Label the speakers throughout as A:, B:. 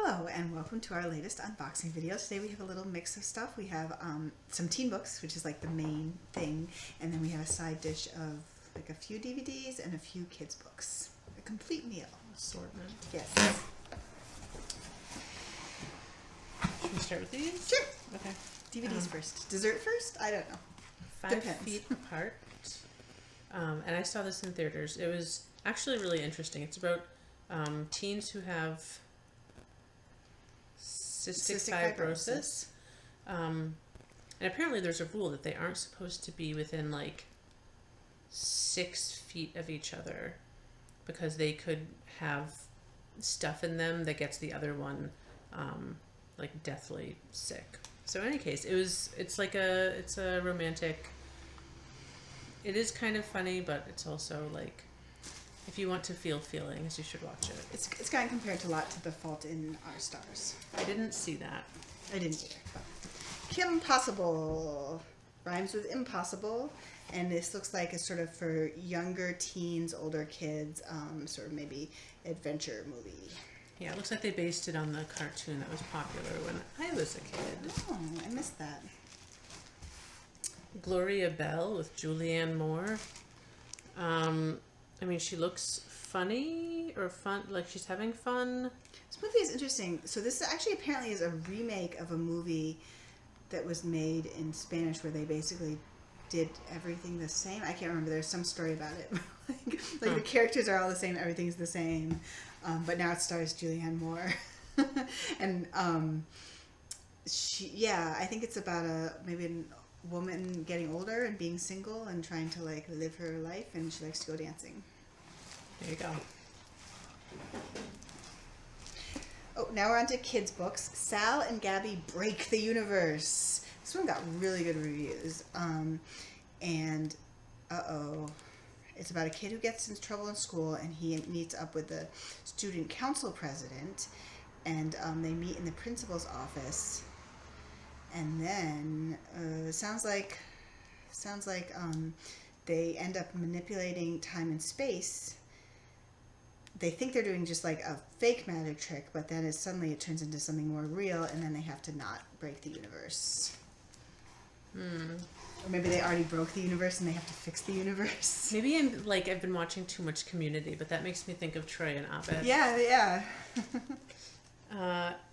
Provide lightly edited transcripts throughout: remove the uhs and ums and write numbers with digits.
A: Hello and welcome to our latest unboxing video. Today we have a little mix of stuff. We have some teen books, which is like the main thing, and then we have a side dish of like a few DVDs and a few kids books. A complete meal.
B: Assortment.
A: Yes.
B: Should we start with these?
A: Sure.
B: Okay.
A: DVDs first. Dessert first? I don't know.
B: 5
A: Depends.
B: feet apart. And I saw this in theaters. It was actually really interesting. It's about teens who have cystic fibrosis. And apparently there's a rule that they aren't supposed to be within like 6 feet of each other because they could have stuff in them that gets the other one like deathly sick. So in any case, it's a romantic. It is kind of funny, but it's also like, if you want to feel feelings, you should watch it.
A: It's kind of compared a lot to The Fault in Our Stars.
B: I didn't see that.
A: I didn't either. But Kim Possible rhymes with impossible, and this looks like it's sort of for younger teens, older kids, sort of maybe adventure movie.
B: Yeah, it looks like they based it on the cartoon that was popular when I was a kid.
A: Oh, I missed that.
B: Gloria Bell with Julianne Moore. I mean, she looks funny or fun, like she's having fun.
A: This movie is interesting. So this actually apparently is a remake of a movie that was made in Spanish where they basically did everything the same. I can't remember. There's some story about it. like the characters are all the same. Everything's the same. But now it stars Julianne Moore. and I think it's about maybe a woman getting older and being single and trying to like live her life, and she likes to go dancing.
B: There you go.
A: Oh, now we're on to kids books. Sal and Gabi Break the Universe. This one got really good reviews. And it's about a kid who gets in trouble in school, and he meets up with the student council president, and they meet in the principal's office. And then sounds like they end up manipulating time and space. They think they're doing just like a fake magic trick, but then suddenly it turns into something more real, and then they have to not break the universe. Or maybe they already broke the universe and they have to fix the universe.
B: Maybe I've been watching too much Community, but that makes me think of Troy and Abed.
A: Yeah.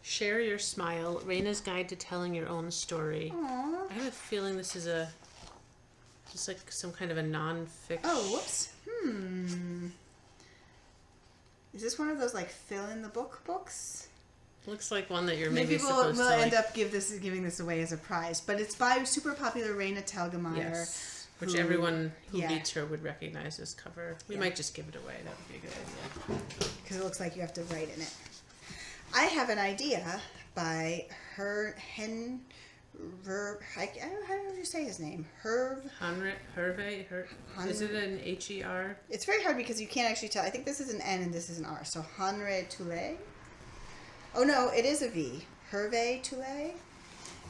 B: Share Your Smile, Raina's Guide to Telling Your Own Story.
A: Aww.
B: I have a feeling this is just like some kind of a non-fiction.
A: Oh, whoops. Is this one of those like fill in the book books?
B: Looks like one that you're
A: maybe
B: supposed
A: we'll
B: to
A: end up giving this away as a prize, but it's by super popular Raina Telgemeier.
B: Yes, which everyone who reads her would recognize this cover. We might just give it away. That would be a good idea.
A: Because it looks like you have to write in it. I Have an Idea by Herve. I don't know how do you say his name. Herve.
B: Herve. Is it an H-E-R?
A: It's very hard because you can't actually tell. I think this is an N and this is an R. So Tullet. Oh no, it is a V. Herve Tullet.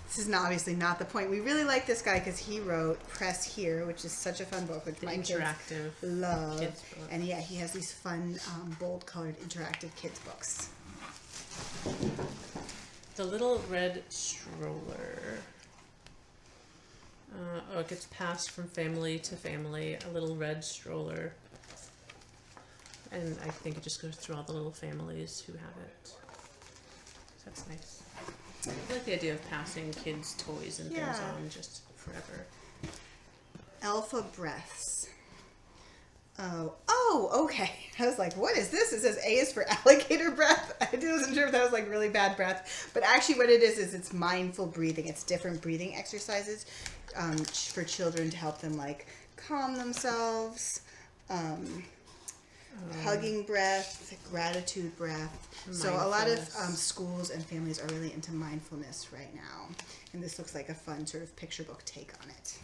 A: This is obviously not the point. We really like this guy because he wrote Press Here, which is such a fun book, which my
B: interactive
A: kids love.
B: Kids book.
A: And yeah, he has these fun, bold-colored interactive kids books.
B: The Little Red Stroller. It gets passed from family to family. A little red stroller. And I think it just goes through all the little families who have it. So that's nice. I like the idea of passing kids' toys and things on just forever.
A: Alphabreaths. Oh, okay. I was like, what is this? It says A is for alligator breath. I wasn't sure if that was like really bad breath. But actually what it is it's mindful breathing. It's different breathing exercises for children to help them like calm themselves. Hugging breath, gratitude breath. So a lot of schools and families are really into mindfulness right now. And this looks like a fun sort of picture book take on it.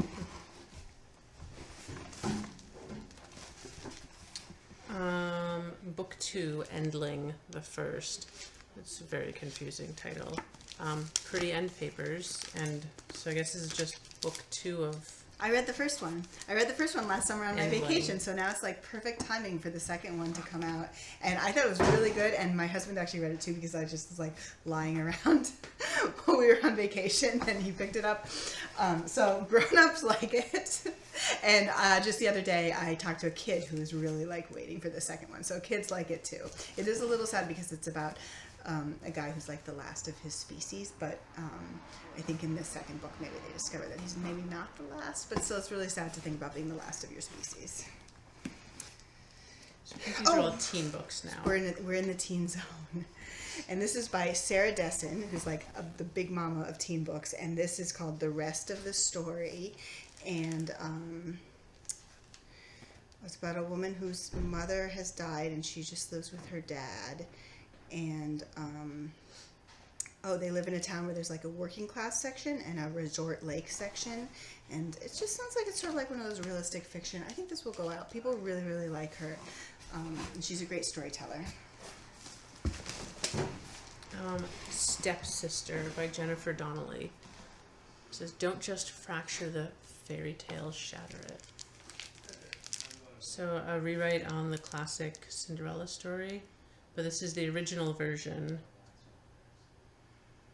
B: Book 2, Endling, the Furst. It's a very confusing title. Pretty end papers, and so I guess this is just book 2 of
A: I read the first one. I read the first one last summer on my
B: Endling.
A: vacation, so now it's like perfect timing for the second one to come out. And I thought it was really good, and my husband actually read it too because I just was like lying around when we were on vacation, and he picked it up. So grown-ups like it. And just the other day, I talked to a kid who was really like waiting for the second one. So kids like it too. It is a little sad because it's about a guy who's like the last of his species, but I think in this second book maybe they discover that he's maybe not the last, but still it's really sad to think about being the last of your species.
B: So I think these are all teen books now.
A: We're in the teen zone. And this is by Sarah Dessen, who's like the big mama of teen books, and this is called The Rest of the Story. And it's about a woman whose mother has died and she just lives with her dad. And they live in a town where there's like a working class section and a resort lake section, and it just sounds like it's sort of like one of those realistic fiction. I think this will go out. People really, really like her, and she's a great storyteller.
B: Stepsister by Jennifer Donnelly. It says, "Don't just fracture the fairy tale, shatter it." So a rewrite on the classic Cinderella story, but this is the original version.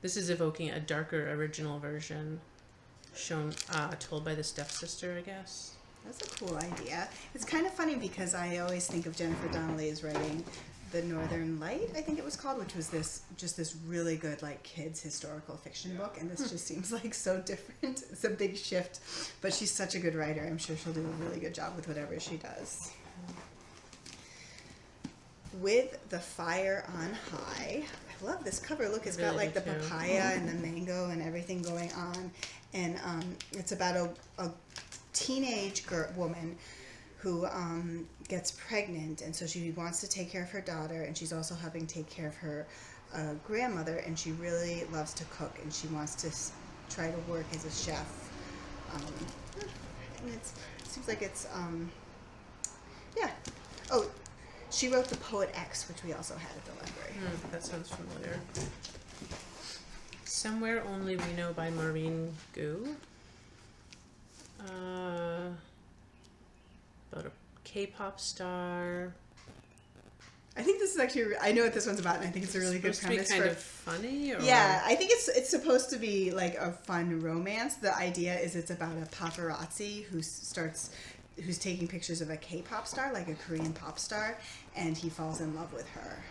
B: This is evoking a darker original version, told by the stepsister, I guess.
A: That's a cool idea. It's kind of funny because I always think of Jennifer Donnelly as writing The Northern Light, I think it was called, which was this really good like kids historical fiction book, and this just seems like so different. It's a big shift, but she's such a good writer. I'm sure she'll do a really good job with whatever she does. With the Fire on High. I love this cover. Look, it's got like the papaya and the mango and everything going on, and it's about a teenage woman who gets pregnant, and so she wants to take care of her daughter, and she's also helping take care of her grandmother, and she really loves to cook, and she wants to try to work as a chef. And it seems like it's yeah. Oh, she wrote The Poet X, which we also had at the library.
B: That sounds familiar. Somewhere Only We Know by Maurene Gu. About a K-pop star.
A: I think this is actually, I know what this one's about, and I think it's a really good premise.
B: Supposed to be kind of funny? Or?
A: Yeah, I think it's supposed to be like a fun romance. The idea is it's about a paparazzi who's taking pictures of a K-pop star, like a Korean pop star, and he falls in love with her.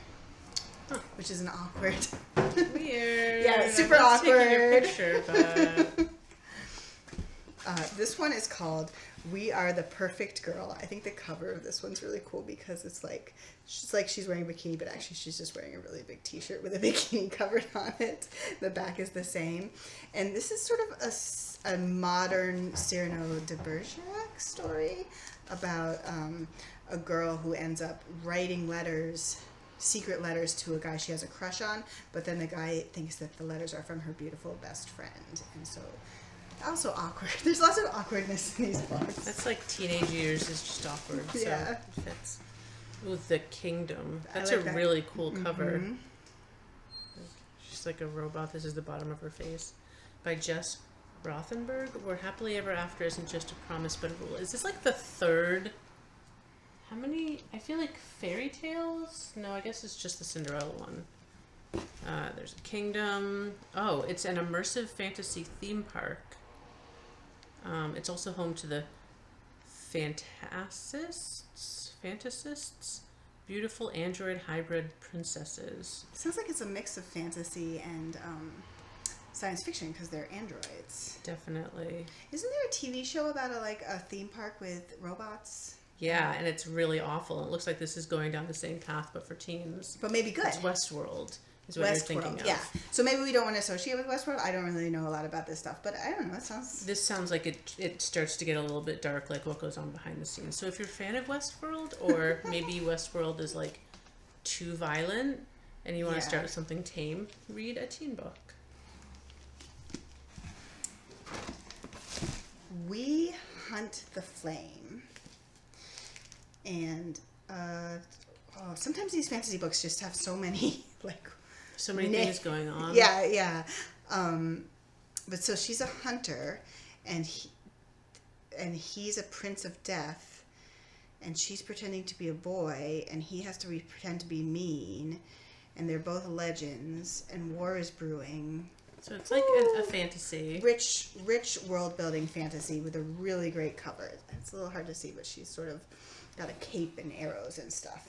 A: Huh. Which is an awkward...
B: Weird.
A: Yeah, super awkward.
B: Taking your picture, but...
A: This one is called We Are the Perfect Girl. I think the cover of this one's really cool because it's like she's wearing a bikini, but actually she's just wearing a really big t-shirt with a bikini covered on it. The back is the same. And this is sort of a modern Cyrano de Bergerac story about a girl who ends up writing secret letters to a guy she has a crush on, but then the guy thinks that the letters are from her beautiful best friend, and so also awkward. There's lots of awkwardness in these books.
B: That's like teenage years is just awkward. So
A: Yeah.
B: it fits. Ooh, The Kingdom. That's
A: like
B: a
A: that.
B: really cool cover.
A: Mm-hmm.
B: She's like a robot. This is the bottom of her face. By Jess Rothenberg. Where Happily Ever After isn't just a promise but a rule. Is this like the third? How many? I feel like fairy tales? No, I guess it's just the Cinderella one. There's a kingdom. Oh, it's an immersive fantasy theme park. It's also home to the Fantasists, beautiful android hybrid princesses.
A: Sounds like it's a mix of fantasy and science fiction because they're androids.
B: Definitely.
A: Isn't there a TV show about a theme park with robots?
B: Yeah, and it's really awful. It looks like this is going down the same path, but for teens.
A: But maybe good.
B: It's Westworld. Is what you're thinking of.
A: Yeah. So maybe we don't want to associate with Westworld. I don't really know a lot about this stuff, but I don't know.
B: This sounds like it starts to get a little bit dark, like what goes on behind the scenes. So if you're a fan of Westworld, or maybe Westworld is like too violent, and you want to start with something tame, read a teen book.
A: We Hunt the Flame. And sometimes these fantasy books just have so many
B: so many things going on.
A: Yeah. But so she's a hunter, and and he's a prince of death, and she's pretending to be a boy, and he has to pretend to be mean, and they're both legends, and war is brewing.
B: So it's like a fantasy.
A: Rich world building fantasy with a really great cover. It's a little hard to see, but she's sort of got a cape and arrows and stuff.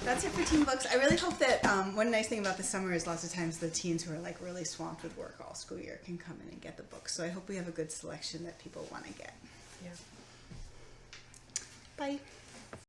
A: That's it for teen books. I really hope that one nice thing about the summer is lots of times the teens who are like really swamped with work all school year can come in and get the books. So I hope we have a good selection that people want to get.
B: Yeah.
A: Bye.